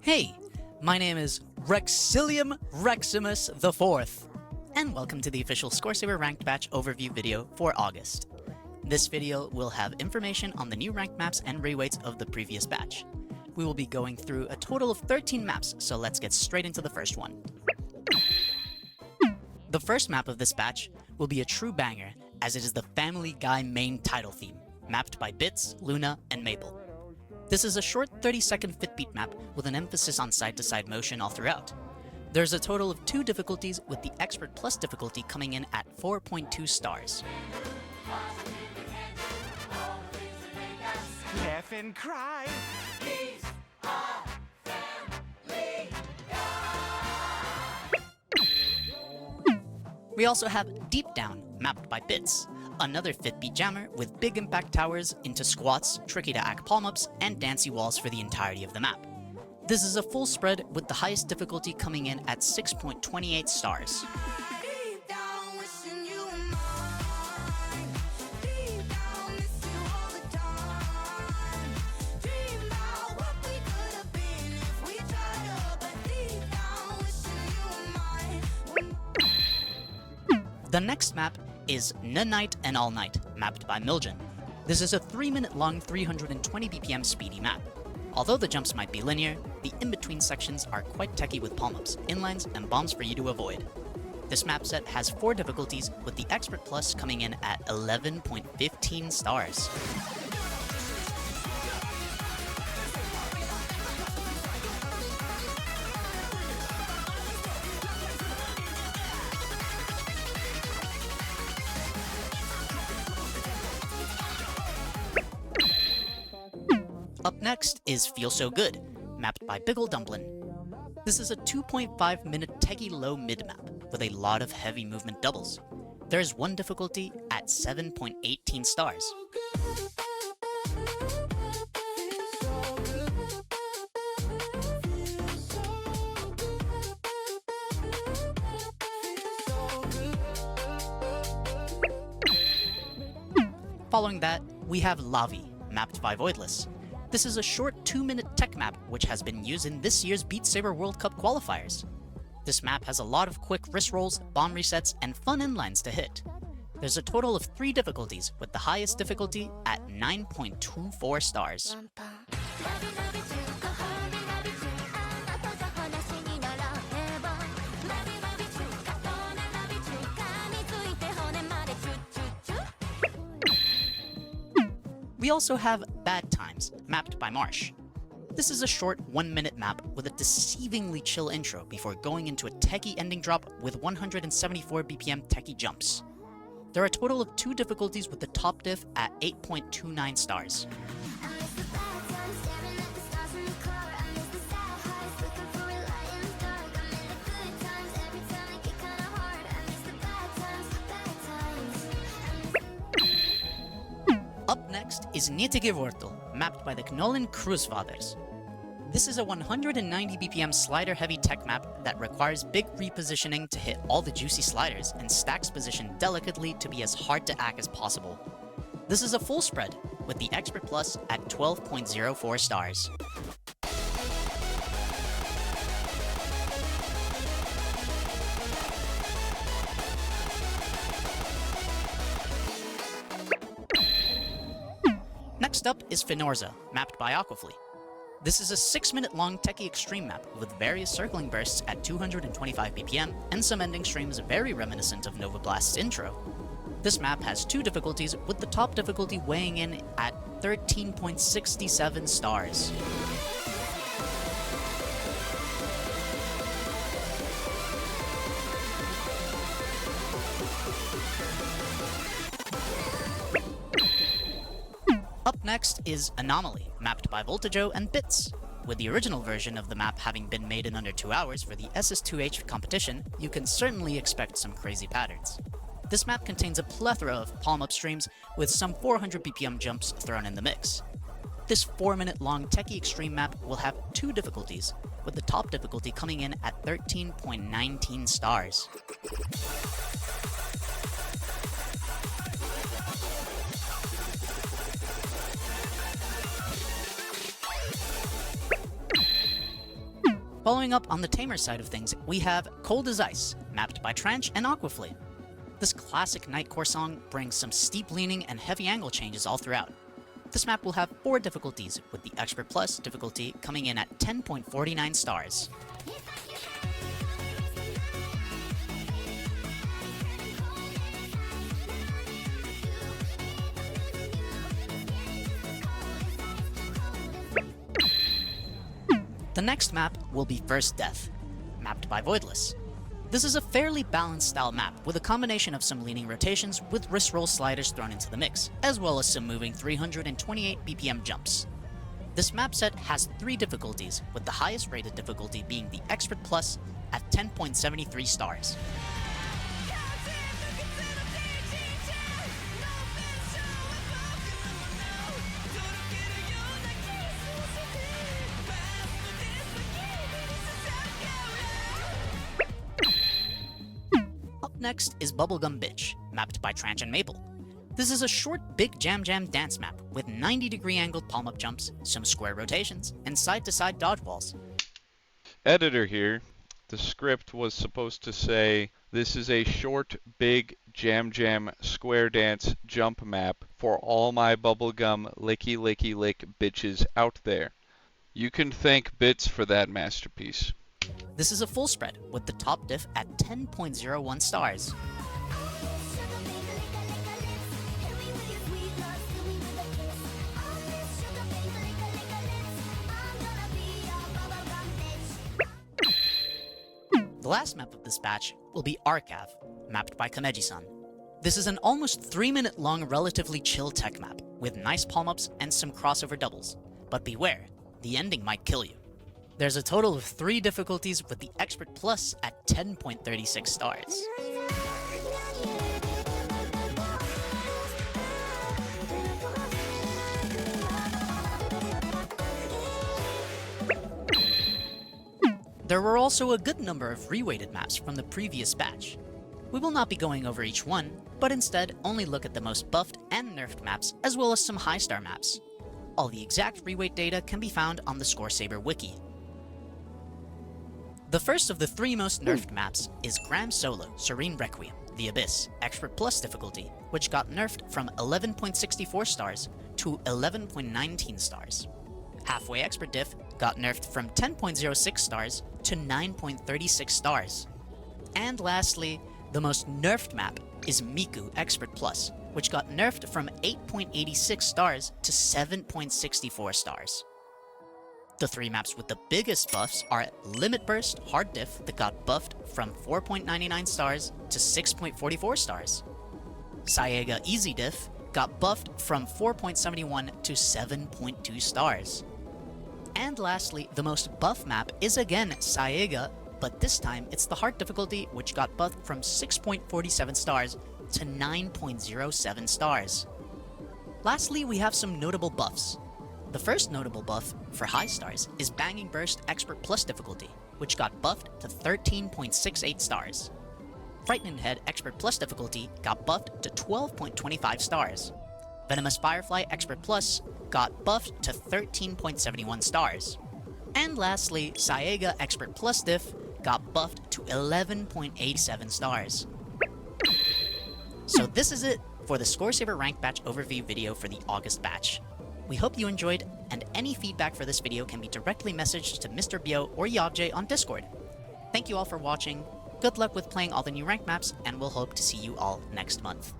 Hey, my name is Rexilium Reximus IV, and welcome to the official ScoreSaber Ranked batch overview video for August. This video will have information on the new ranked maps and reweights of the previous batch. We will be going through a total of 13 maps, so let's get straight into the first one. The first map of this batch will be a true banger, as it is the Family Guy main title theme, mapped by Bitz, Luna, and Mabel. This is a short 30-second fit-beat map with an emphasis on side-to-side motion all throughout. There's a total of 2 difficulties, with the Expert Plus difficulty coming in at 4.2 stars. Laugh and cry. These are family guys. We also have Deep Down, mapped by Bitz, another fit-beat jammer with big impact towers into squats, tricky-to-act palm-ups, and dancy walls for the entirety of the map. This is a full spread with the highest difficulty coming in at 6.28 stars. The next map is Night and All Night, mapped by Miljan. This is a 3-minute long 320 BPM speedy map. Although the jumps might be linear, the in-between sections are quite techy with palm-ups, inlines, and bombs for you to avoid. This map set has 4 difficulties, with the Expert Plus coming in at 11.15 stars. Up next is Feel So Good, mapped by Biggle Dumplin. This is a 2.5 minute techie low mid map with a lot of heavy movement doubles. There is 1 difficulty at 7.18 stars. Following that, we have Lavie, mapped by Voidless. This is a short 2-minute tech map which has been used in this year's Beat Saber World Cup qualifiers. This map has a lot of quick wrist rolls, bomb resets, and fun inlines to hit. There's a total of 3 difficulties, with the highest difficulty at 9.24 stars. We also have Bad Times, mapped by Marsh. This is a short 1-minute map with a deceivingly chill intro before going into a techie ending drop with 174 BPM techie jumps. There are a total of 2 difficulties, with the top diff at 8.29 stars. Up next is Nietige Wortel, mapped by the Knollin Cruisfathers. This is a 190 BPM slider-heavy tech map that requires big repositioning to hit all the juicy sliders and stacks position delicately to be as hard to act as possible. This is a full spread, with the Expert Plus at 12.04 stars. Next up is iiorzā, mapped by Arcahv. This is a 6-minute long techie extreme map with various circling bursts at 225 BPM and some ending streams very reminiscent of Nova Blast's intro. This map has 2 difficulties, with the top difficulty weighing in at 13.67 stars. Up next is Anomaly, mapped by Voltajo and Bitz. With the original version of the map having been made in under 2 hours for the SS2H competition, you can certainly expect some crazy patterns. This map contains a plethora of palm-up streams with some 400 BPM jumps thrown in the mix. This 4-minute long techie extreme map will have 2 difficulties, with the top difficulty coming in at 13.19 stars. Following up on the tamer side of things, we have Cold as Ice, mapped by Tranch and Aquaflea. This classic Nightcore song brings some steep leaning and heavy angle changes all throughout. This map will have 4 difficulties, with the Expert Plus difficulty coming in at 10.49 stars. The next map will be First Death, mapped by Voidless. This is a fairly balanced style map with a combination of some leaning rotations with wrist roll sliders thrown into the mix, as well as some moving 328 BPM jumps. This map set has 3 difficulties, with the highest rated difficulty being the Expert Plus at 10.73 stars. Next is Bubblegum Bitch, mapped by Tranch and Maple. This is a short, big jam dance map with 90-degree angled palm-up jumps, some square rotations, and side-to-side dodgeballs. Editor here. The script was supposed to say, this is a short, big jam square dance jump map for all my bubblegum licky lick bitches out there. You can thank Bitz for that masterpiece. This is a full spread, with the top diff at 10.01 stars. The last map of this batch will be Arcahv, mapped by Kameji-san. This is an almost 3-minute long relatively chill tech map, with nice palm-ups and some crossover doubles. But beware, the ending might kill you. There's a total of 3 difficulties, with the Expert Plus at 10.36 stars. There were also a good number of reweighted maps from the previous batch. We will not be going over each one, but instead only look at the most buffed and nerfed maps, as well as some high star maps. All the exact reweight data can be found on the ScoreSaber wiki. The first of the 3 most nerfed maps is Gram Solo Serene Requiem, the Abyss, Expert Plus difficulty, which got nerfed from 11.64 stars to 11.19 stars. Halfway Expert Diff got nerfed from 10.06 stars to 9.36 stars. And lastly, the most nerfed map is Miku Expert Plus, which got nerfed from 8.86 stars to 7.64 stars. The 3 maps with the biggest buffs are Limit Burst Hard Diff that got buffed from 4.99 stars to 6.44 stars. Saega Easy Diff got buffed from 4.71 to 7.2 stars. And lastly, the most buff map is again Saega, but this time it's the hard difficulty, which got buffed from 6.47 stars to 9.07 stars. Lastly, we have some notable buffs. The first notable buff for high stars is Banging Burst Expert Plus difficulty, which got buffed to 13.68 stars. Frightening Head Expert Plus difficulty got buffed to 12.25 stars. Venomous Firefly Expert Plus got buffed to 13.71 stars. And lastly, Saega Expert Plus diff got buffed to 11.87 stars. So this is it for the ScoreSaber Ranked batch overview video for the August batch. We hope you enjoyed, and any feedback for this video can be directly messaged to Mr. Bio or yabje on Discord. Thank you all for watching, good luck with playing all the new ranked maps, and we'll hope to see you all next month.